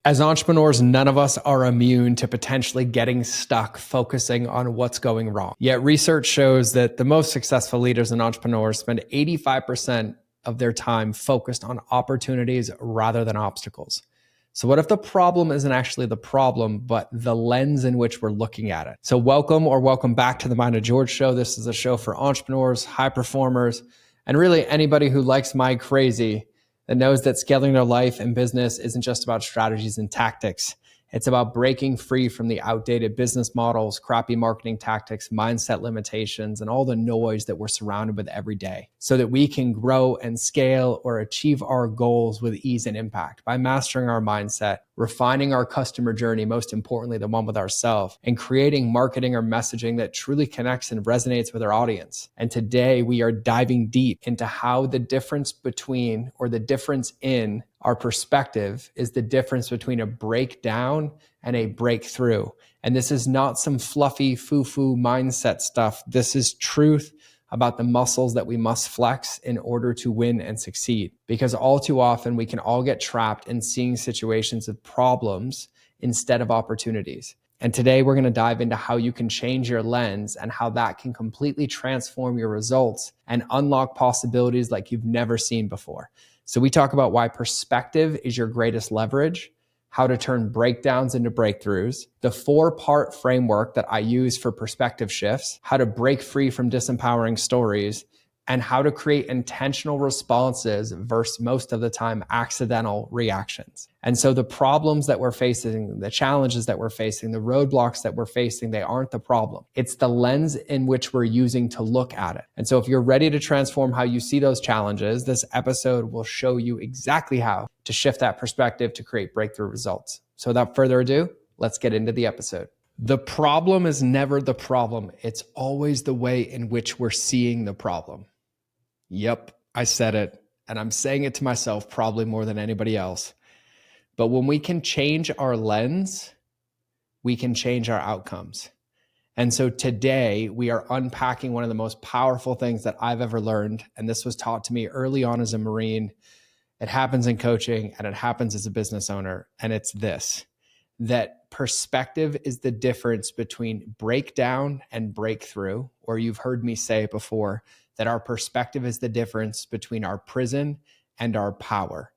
As entrepreneurs, none of us are immune to potentially getting stuck focusing on what's going wrong. Yet research shows that the most successful leaders and entrepreneurs spend 85% of their time focused on opportunities rather than obstacles. So what if the problem isn't actually the problem, but the lens in which we're looking at it? So welcome back to the Mind of George show. This is a show for entrepreneurs, high performers, and really anybody who likes my crazy that knows that scaling their life and business isn't just about strategies and tactics. It's about breaking free from the outdated business models, crappy marketing tactics, mindset limitations, and all the noise that we're surrounded with every day so that we can grow and scale or achieve our goals with ease and impact by mastering our mindset, refining our customer journey, most importantly, the one with ourselves, and creating marketing or messaging that truly connects and resonates with our audience. And today we are diving deep into how the difference between or the difference in our perspective is the difference between a breakdown and a breakthrough. And this is not some fluffy foo-foo mindset stuff. This is truth about the muscles that we must flex in order to win and succeed. Because all too often we can all get trapped in seeing situations of problems instead of opportunities. And today we're going to dive into how you can change your lens and how that can completely transform your results and unlock possibilities like you've never seen before. So we talk about why perspective is your greatest leverage, how to turn breakdowns into breakthroughs, the 4-part framework that I use for perspective shifts, how to break free from disempowering stories, and how to create intentional responses versus most of the time accidental reactions. And so the problems that we're facing, the challenges that we're facing, the roadblocks that we're facing, they aren't the problem. It's the lens in which we're using to look at it. And so if you're ready to transform how you see those challenges, this episode will show you exactly how to shift that perspective to create breakthrough results. So without further ado, let's get into the episode. The problem is never the problem. It's always the way in which we're seeing the problem. Yep, I said it, and I'm saying it to myself probably more than anybody else. But when we can change our lens, we can change our outcomes. And so today we are unpacking one of the most powerful things that I've ever learned. And this was taught to me early on as a Marine. It happens in coaching and it happens as a business owner. And it's this, that perspective is the difference between breakdown and breakthrough, or you've heard me say it before, that our perspective is the difference between our prison and our power.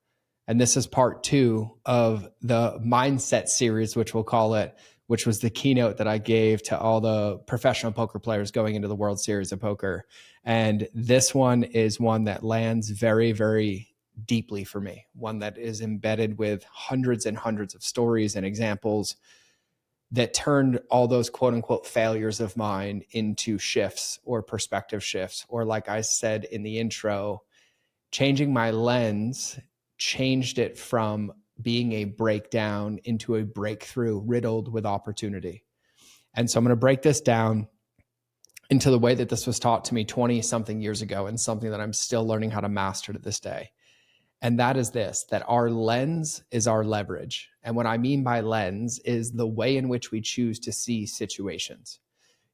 And this is part 2 of the mindset series, which we'll call it, which was the keynote that I gave to all the professional poker players going into the World Series of Poker. And this one is one that lands very, very deeply for me, one that is embedded with hundreds and hundreds of stories and examples that turned all those quote unquote failures of mine into shifts or perspective shifts. Or like I said in the intro, changing my lens changed it from being a breakdown into a breakthrough riddled with opportunity. And so I'm going to break this down into the way that this was taught to me 20 something years ago and something that I'm still learning how to master to this day. And that is this, that our lens is our leverage. And what I mean by lens is the way in which we choose to see situations.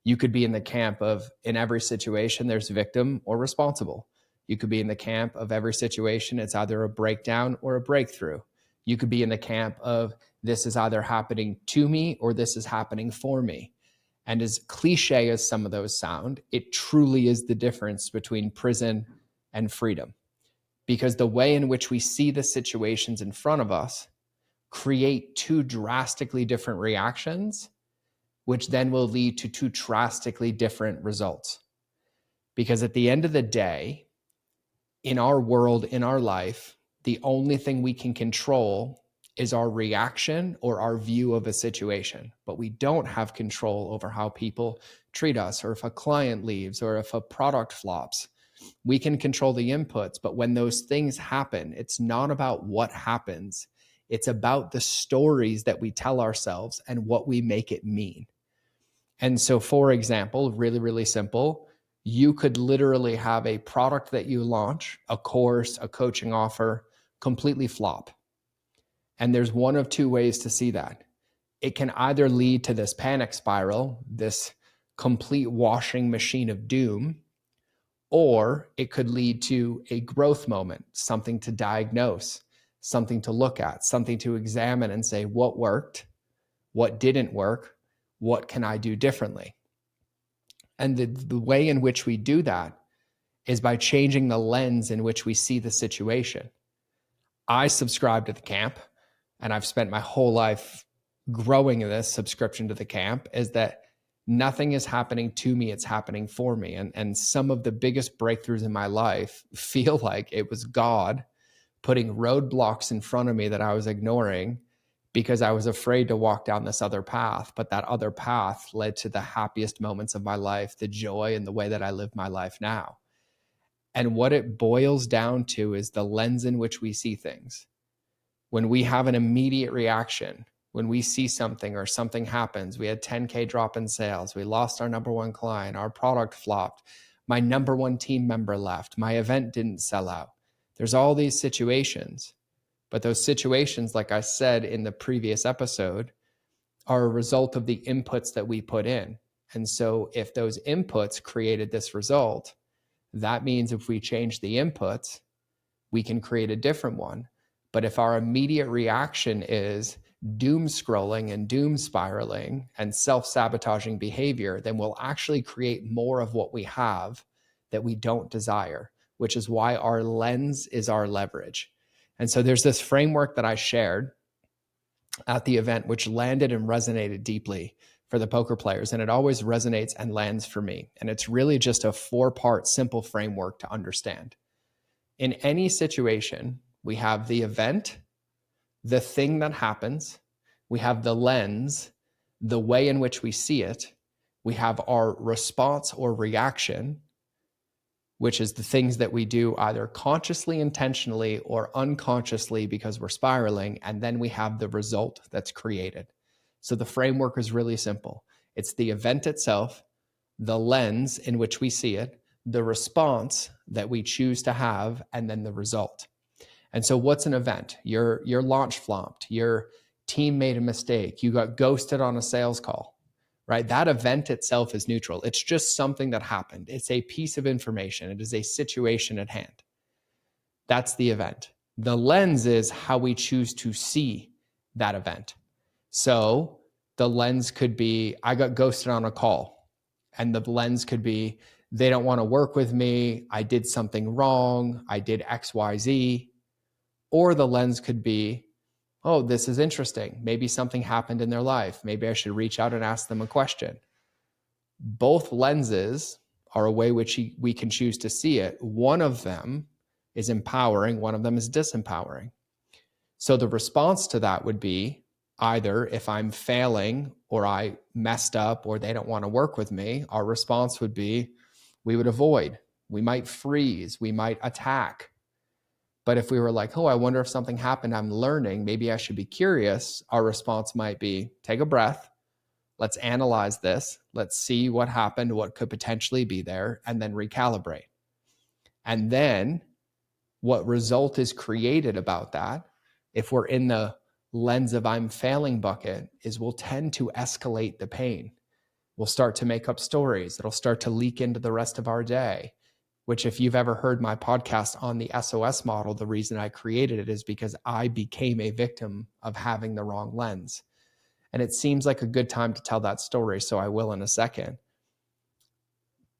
You could be in the camp of, in every situation, there's victim or responsible. You could be in the camp of every situation, it's either a breakdown or a breakthrough. You could be in the camp of, this is either happening to me or this is happening for me. And as cliche as some of those sound, it truly is the difference between prison and freedom. Because the way in which we see the situations in front of us create 2 drastically different reactions, which then will lead to 2 drastically different results. Because at the end of the day, in our world, in our life, the only thing we can control is our reaction or our view of a situation. But we don't have control over how people treat us, or if a client leaves, or if a product flops. We can control the inputs, but when those things happen, it's not about what happens. It's about the stories that we tell ourselves and what we make it mean. And so, for example, really, really simple, you could literally have a product that you launch, a course, a coaching offer, completely flop. And there's one of 2 ways to see that. It can either lead to this panic spiral, this complete washing machine of doom, or it could lead to a growth moment, something to diagnose, something to look at, something to examine and say, what worked, what didn't work, what can I do differently? And the way in which we do that is by changing the lens in which we see the situation. I subscribe to the camp, and I've spent my whole life growing in this subscription to the camp, is that nothing is happening to me, it's happening for me. And some of the biggest breakthroughs in my life feel like it was God putting roadblocks in front of me that I was ignoring because I was afraid to walk down this other path. But that other path led to the happiest moments of my life, the joy and the way that I live my life now. And what it boils down to is the lens in which we see things. When we have an immediate reaction, when we see something or something happens, we had 10K drop in sales, we lost our number one client, our product flopped, my number one team member left, my event didn't sell out. There's all these situations, but those situations, like I said in the previous episode, are a result of the inputs that we put in. And so if those inputs created this result, that means if we change the inputs, we can create a different one. But if our immediate reaction is doom scrolling and doom spiraling and self-sabotaging behavior, then we'll actually create more of what we have that we don't desire, which is why our lens is our leverage. And so there's this framework that I shared at the event, which landed and resonated deeply for the poker players. And it always resonates and lands for me. And it's really just a 4-part simple framework to understand. In any situation, we have the event, the thing that happens, we have the lens, the way in which we see it, we have our response or reaction, which is the things that we do either consciously, intentionally, or unconsciously because we're spiraling, and then we have the result that's created. So the framework is really simple. It's the event itself, the lens in which we see it, the response that we choose to have, and then the result. And so what's an event? Your launch flopped, your team made a mistake, you got ghosted on a sales call, right? That event itself is neutral. It's just something that happened. It's a piece of information. It is a situation at hand. That's the event. The lens is how we choose to see that event. So the lens could be, I got ghosted on a call. And the lens could be, they don't want to work with me. I did something wrong. I did X, Y, Z. Or the lens could be, oh, this is interesting. Maybe something happened in their life. Maybe I should reach out and ask them a question. Both lenses are a way which we can choose to see it. One of them is empowering. One of them is disempowering. So the response to that would be either if I'm failing or I messed up or they don't want to work with me, our response would be we would avoid. We might freeze. We might attack. But if we were like, oh, I wonder if something happened, I'm learning, maybe I should be curious, our response might be take a breath. Let's analyze this. Let's see what happened, what could potentially be there, and then recalibrate. And then what result is created about that, if we're in the lens of I'm failing bucket, is we'll tend to escalate the pain. We'll start to make up stories. It'll start to leak into the rest of our day, which if you've ever heard my podcast on the SOS model, the reason I created it is because I became a victim of having the wrong lens. And it seems like a good time to tell that story, so I will in a second.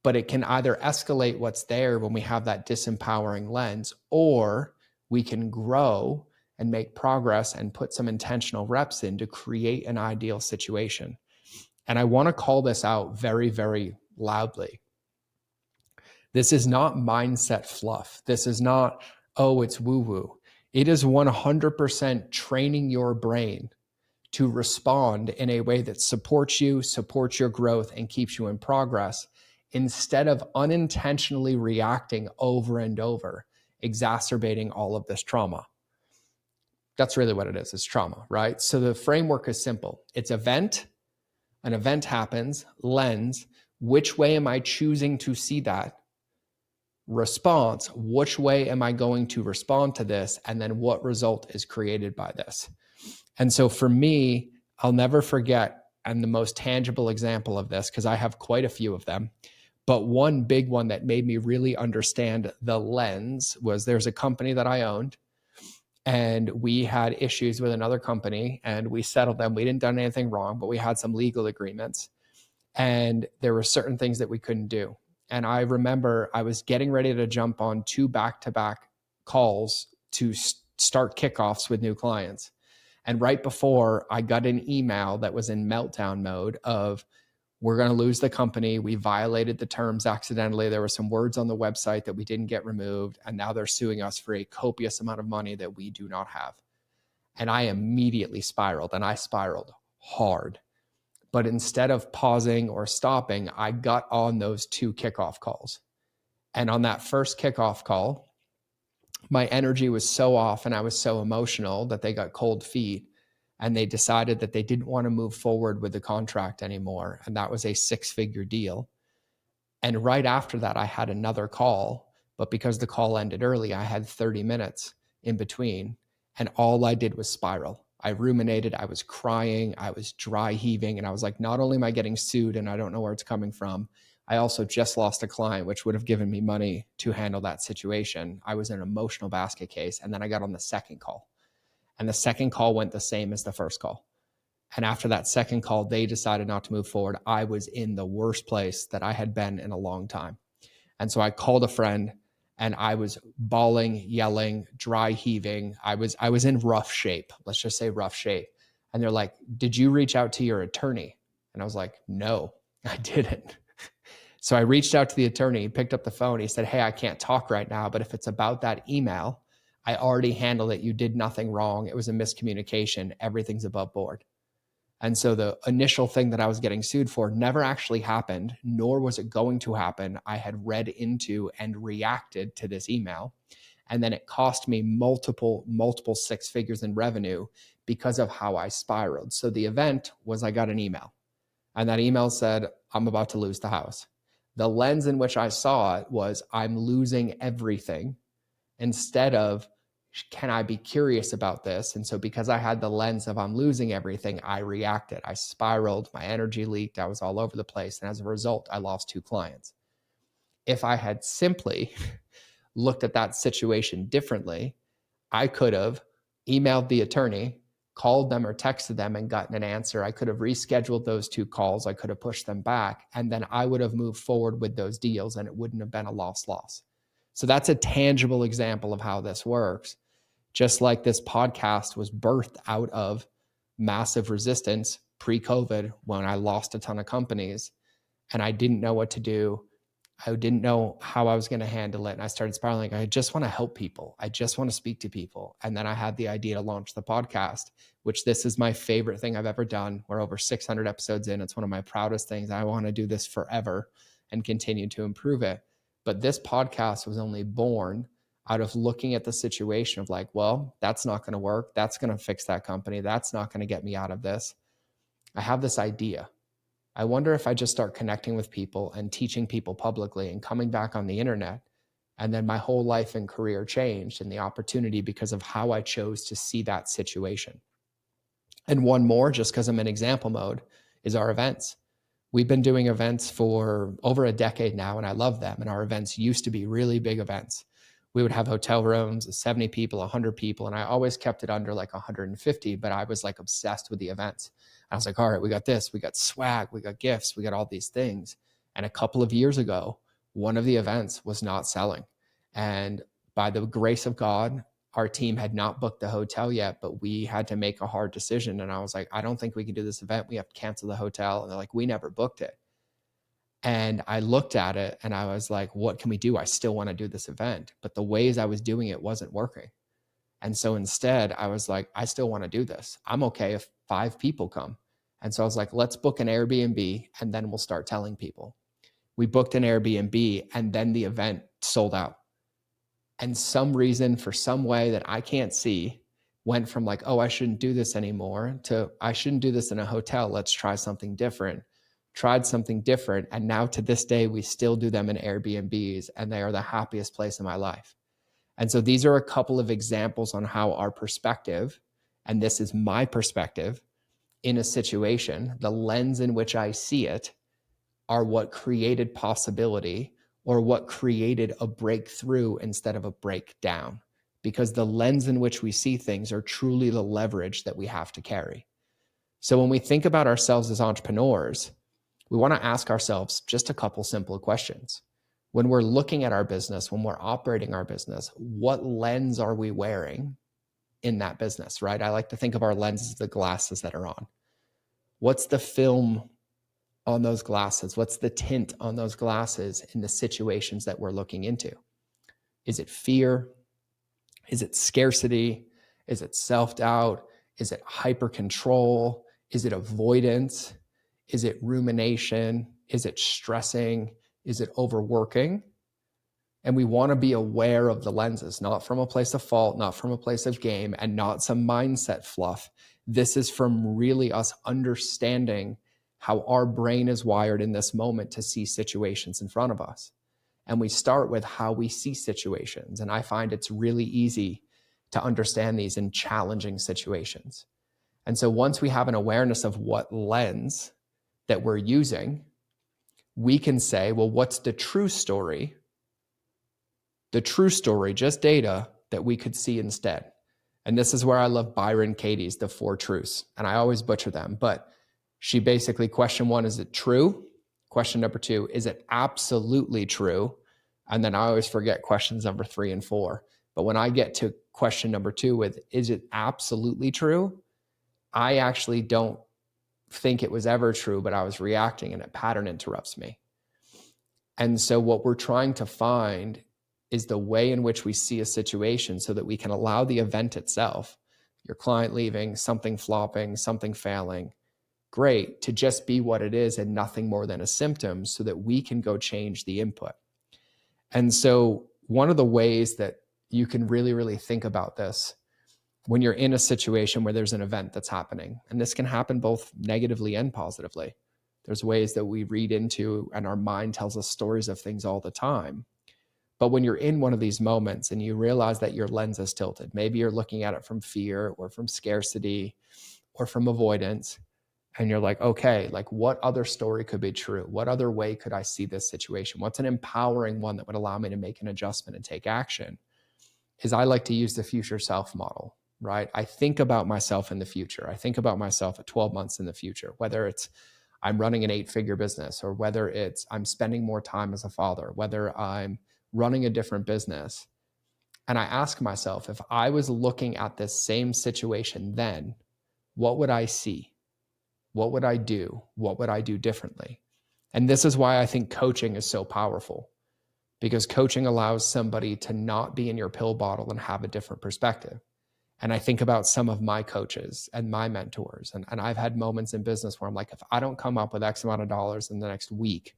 But it can either escalate what's there when we have that disempowering lens, or we can grow and make progress and put some intentional reps in to create an ideal situation. And I want to call this out very, very loudly. This is not mindset fluff. This is not, oh, it's woo-woo. It is 100% training your brain to respond in a way that supports you, supports your growth, and keeps you in progress, instead of unintentionally reacting over and over, exacerbating all of this trauma. That's really what it is. It's trauma, right? So the framework is simple. It's event. An event happens. Lens. Which way am I choosing to see that? Response. Which way am I going to respond to this? And then what result is created by this? And so for me, I'll never forget, and the most tangible example of this, because I have quite a few of them, but one big one that made me really understand the lens was there's a company that I owned, and we had issues with another company and we settled them. We didn't done anything wrong, but we had some legal agreements and there were certain things that we couldn't do. And I remember I was getting ready to jump on 2 back-to-back calls to start kickoffs with new clients. And right before, I got an email that was in meltdown mode of, we're going to lose the company. We violated the terms accidentally. There were some words on the website that we didn't get removed. And now they're suing us for a copious amount of money that we do not have. And I immediately spiraled, and I spiraled hard. But instead of pausing or stopping, I got on those 2 kickoff calls. And on that first kickoff call, my energy was so off and I was so emotional that they got cold feet and they decided that they didn't want to move forward with the contract anymore. And that was a 6-figure deal. And right after that, I had another call, but because the call ended early, I had 30 minutes in between. And all I did was spiral. I ruminated, I was crying, I was dry heaving. And I was like, not only am I getting sued and I don't know where it's coming from, I also just lost a client, which would have given me money to handle that situation. I was in an emotional basket case. And then I got on the second call. And the second call went the same as the first call. And after that second call, they decided not to move forward. I was in the worst place that I had been in a long time. And so I called a friend and I was bawling, yelling, dry heaving. I was in rough shape. Let's just say rough shape. And they're like, did you reach out to your attorney? And I was like, no, I didn't. So I reached out to the attorney, he picked up the phone. He said, hey, I can't talk right now, but if it's about that email, I already handled it. You did nothing wrong. It was a miscommunication. Everything's above board. And so the initial thing that I was getting sued for never actually happened, nor was it going to happen. I had read into and reacted to this email. And then it cost me multiple 6 figures in revenue because of how I spiraled. So the event was I got an email. And that email said, I'm about to lose the house. The lens in which I saw it was, I'm losing everything, instead of, can I be curious about this? And so because I had the lens of I'm losing everything, I reacted. I spiraled, my energy leaked, I was all over the place. And as a result, I lost 2 clients. If I had simply looked at that situation differently, I could have emailed the attorney, called them or texted them and gotten an answer. I could have rescheduled those 2 calls. I could have pushed them back. And then I would have moved forward with those deals and it wouldn't have been a loss. So that's a tangible example of how this works. Just like this podcast was birthed out of massive resistance pre-COVID when I lost a ton of companies and I didn't know what to do. I didn't know how I was going to handle it. And I started spiraling. I just want to help people. I just want to speak to people. And then I had the idea to launch the podcast, which this is my favorite thing I've ever done. We're over 600 episodes in. It's one of my proudest things. I want to do this forever and continue to improve it. But this podcast was only born out of looking at the situation of like, well, that's not going to work. That's going to fix that company. That's not going to get me out of this. I have this idea. I wonder if I just start connecting with people and teaching people publicly and coming back on the internet. And then my whole life and career changed and the opportunity because of how I chose to see that situation. And one more, just because I'm in example mode, is our events. We've been doing events for over a decade now, and I love them. And our events used to be really big events. We would have hotel rooms, 70 people, 100 people, and I always kept it under like 150, but I was like obsessed with the events. I was like, all right, we got this, we got swag, we got gifts, we got all these things. And a couple of years ago, one of the events was not selling. And by the grace of God, our team had not booked the hotel yet, but we had to make a hard decision. And I was like, I don't think we can do this event. We have to cancel the hotel. And they're like, we never booked it. And I looked at it and I was like, what can we do? I still want to do this event, but the ways I was doing it wasn't working. And so instead I was like, I still want to do this. I'm okay if 5 people come. And so I was like, let's book an Airbnb and then we'll start telling people. We booked an Airbnb and then the event sold out. And some reason, for some way that I can't see, went from like, oh, I shouldn't do this anymore to I shouldn't do this in a hotel. Let's try something different. Tried something different. And now to this day, we still do them in Airbnbs and they are the happiest place in my life. And so these are a couple of examples on how our perspective, and this is my perspective in a situation, the lens in which I see it, are what created possibility or what created a breakthrough instead of a breakdown. because the lens in which we see things are truly the leverage that we have to carry. So when we think about ourselves as entrepreneurs, we want to ask ourselves just a couple simple questions. When we're looking at our business, when we're operating our business, what lens are we wearing in that business, right? I like to think of our lenses as the glasses that are on. What's the film on those glasses? What's the tint on those glasses in the situations that we're looking into? Is it fear? Is it scarcity? Is it self-doubt? Is it hyper-control? Is it avoidance? Is it rumination? Is it stressing? Is it overworking? And we want to be aware of the lenses, not from a place of fault, not from a place of game, and not some mindset fluff. This is from really us understanding how our brain is wired in this moment to see situations in front of us. And we start with how we see situations. And I find it's really easy to understand these in challenging situations. And so once we have an awareness of what lens that we're using, we can say, well, what's the true story? The true story, just data that we could see instead. And this is where I love Byron Katie's The Four Truths. And I always butcher them, but she basically, question one, is it true? Question number two, is it absolutely true? And then I always forget questions number 3 and 4. But when I get to question number 2 with, is it absolutely true? I actually don't think it was ever true, but I was reacting and a pattern interrupts me. And so what we're trying to find is the way in which we see a situation so that we can allow the event itself, your client leaving, something flopping, something failing, great, to just be what it is and nothing more than a symptom so that we can go change the input. And so one of the ways that you can really, really think about this when you're in a situation where there's an event that's happening, and this can happen both negatively and positively. There's ways that we read into and our mind tells us stories of things all the time. But when you're in one of these moments and you realize that your lens is tilted, maybe you're looking at it from fear or from scarcity or from avoidance, and you're like, okay, like what other story could be true? What other way could I see this situation? What's an empowering one that would allow me to make an adjustment and take action? Is I like to use the future self model, right? I think about myself in the future. I think about myself at 12 months in the future, whether it's I'm running an 8-figure business or whether it's I'm spending more time as a father, whether I'm running a different business. And I ask myself, if I was looking at this same situation then, what would I see? What would I do? What would I do differently? And this is why I think coaching is so powerful, because coaching allows somebody to not be in your pill bottle and have a different perspective. And I think about some of my coaches and my mentors, and I've had moments in business where I'm like, if I don't come up with X amount of dollars in the next week,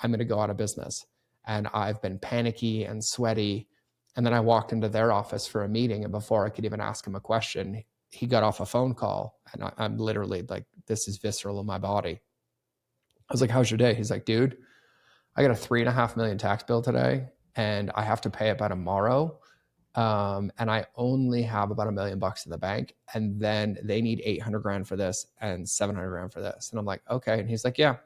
I'm going to go out of business. And I've been panicky and sweaty. And then I walked into their office for a meeting, and before I could even ask him a question, he got off a phone call, and I'm literally like, this is visceral in my body. I was like, how's your day? He's like, dude, I got a $3.5 million tax bill today and I have to pay it by tomorrow. And I only have about $1 million in the bank. And then they need 800 grand for this and 700 grand for this. And I'm like, okay. And he's like, yeah, I'm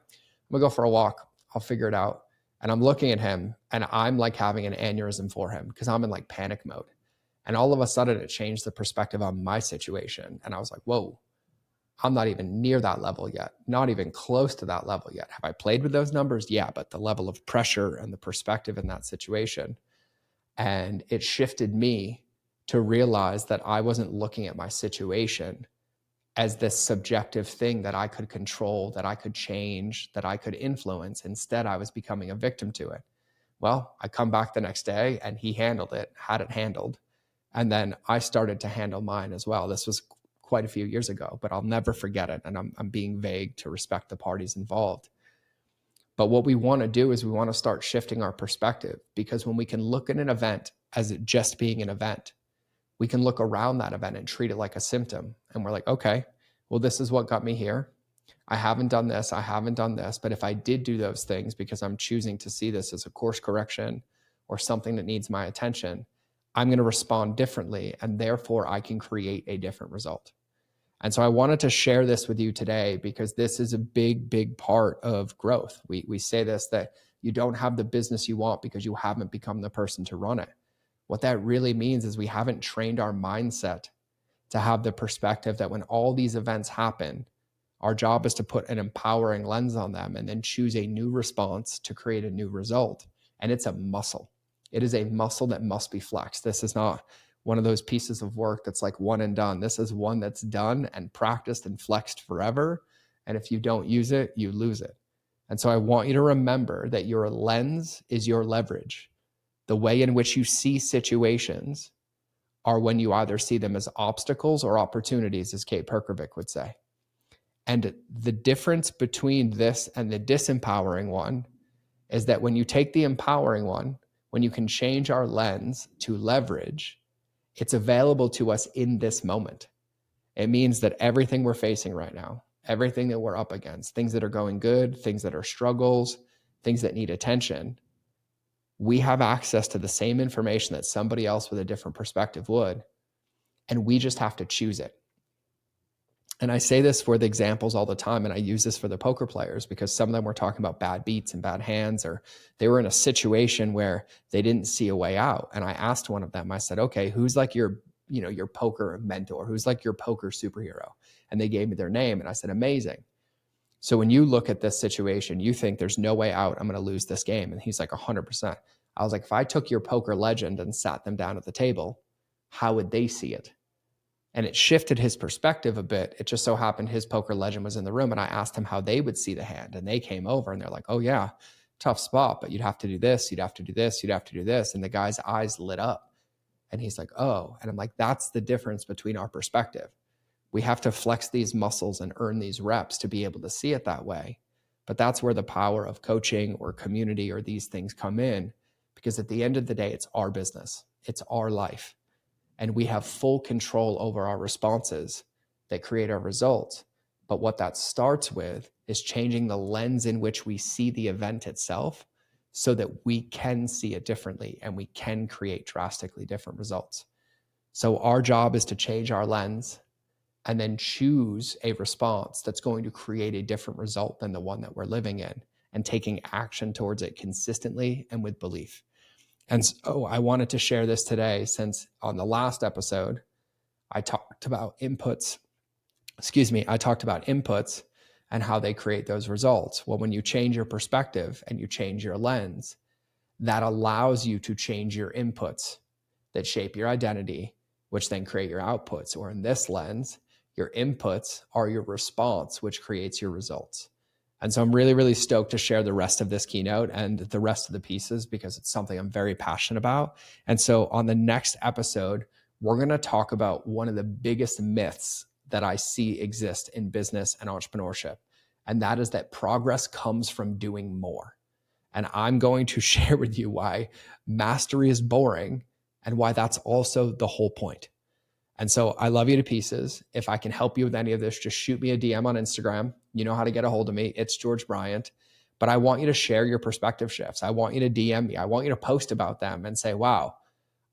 gonna go for a walk. I'll figure it out. And I'm looking at him and I'm like having an aneurysm for him because I'm in like panic mode. And all of a sudden it changed the perspective on my situation. And I was like, whoa, I'm not even near that level yet, not even close to that level yet. Have I played with those numbers? Yeah, but the level of pressure and the perspective in that situation. And it shifted me to realize that I wasn't looking at my situation as this subjective thing that I could control, that I could change, that I could influence. Instead, I was becoming a victim to it. Well, I come back the next day and he handled it, had it handled. And then I started to handle mine as well. This was quite a few years ago, but I'll never forget it. And I'm being vague to respect the parties involved. But what we want to do is we want to start shifting our perspective, because when we can look at an event as it just being an event, we can look around that event and treat it like a symptom. And we're like, okay, well, this is what got me here. I haven't done this. I haven't done this. But if I did do those things because I'm choosing to see this as a course correction or something that needs my attention, I'm going to respond differently. And therefore, I can create a different result. And so I wanted to share this with you today because this is a big, big part of growth. We say this, that you don't have the business you want because you haven't become the person to run it. What that really means is we haven't trained our mindset to have the perspective that when all these events happen, our job is to put an empowering lens on them and then choose a new response to create a new result. And it's a muscle. It is a muscle that must be flexed. This is not one of those pieces of work that's like one and done. This is one that's done and practiced and flexed forever. And if you don't use it, you lose it. And so I want you to remember that your lens is your leverage. The way in which you see situations are when you either see them as obstacles or opportunities, as Kate Perkovic would say. And the difference between this and the disempowering one is that when you take the empowering one, when you can change our lens to leverage, it's available to us in this moment. It means that everything we're facing right now, everything that we're up against, things that are going good, things that are struggles, things that need attention, we have access to the same information that somebody else with a different perspective would, and we just have to choose it. And I say this for the examples all the time, and I use this for the poker players because some of them were talking about bad beats and bad hands, or they were in a situation where they didn't see a way out. And I asked one of them, I said, okay, who's like your poker mentor? Who's like your poker superhero? And they gave me their name, and I said, amazing. So when you look at this situation, you think there's no way out, I'm going to lose this game. And he's like 100%. I was like, if I took your poker legend and sat them down at the table, how would they see it? And it shifted his perspective a bit. It just so happened his poker legend was in the room, and I asked him how they would see the hand, and they came over and they're like, oh yeah, tough spot, but you'd have to do this, you'd have to do this, you'd have to do this. And the guy's eyes lit up and he's like, oh, and I'm like, that's the difference between our perspective. We have to flex these muscles and earn these reps to be able to see it that way. But that's where the power of coaching or community or these things come in, because at the end of the day, it's our business. It's our life. And we have full control over our responses that create our results. But what that starts with is changing the lens in which we see the event itself so that we can see it differently and we can create drastically different results. So our job is to change our lens and then choose a response that's going to create a different result than the one that we're living in, and taking action towards it consistently and with belief. And so I wanted to share this today, since on the last episode, I talked about inputs and how they create those results. Well, when you change your perspective and you change your lens, that allows you to change your inputs that shape your identity, which then create your outputs. Or in this lens, your inputs are your response, which creates your results. And so I'm really, really stoked to share the rest of this keynote and the rest of the pieces, because it's something I'm very passionate about. And so on the next episode, we're going to talk about one of the biggest myths that I see exist in business and entrepreneurship. And that is that progress comes from doing more. And I'm going to share with you why mastery is boring and why that's also the whole point. And so I love you to pieces. If I can help you with any of this, just shoot me a DM on Instagram. You know how to get a hold of me. It's George Bryant. But I want you to share your perspective shifts. I want you to DM me. I want you to post about them and say, wow,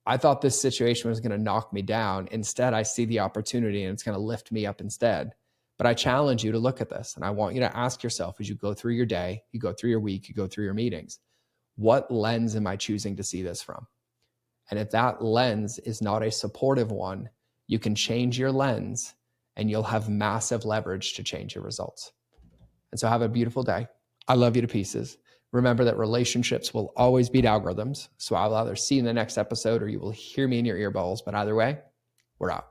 I thought this situation was going to knock me down. Instead, I see the opportunity and it's going to lift me up instead. But I challenge you to look at this. And I want you to ask yourself, as you go through your day, you go through your week, you go through your meetings, what lens am I choosing to see this from? And if that lens is not a supportive one, you can change your lens and you'll have massive leverage to change your results. And so have a beautiful day. I love you to pieces. Remember that relationships will always beat algorithms. So I'll either see you in the next episode or you will hear me in your earballs. But either way, we're out.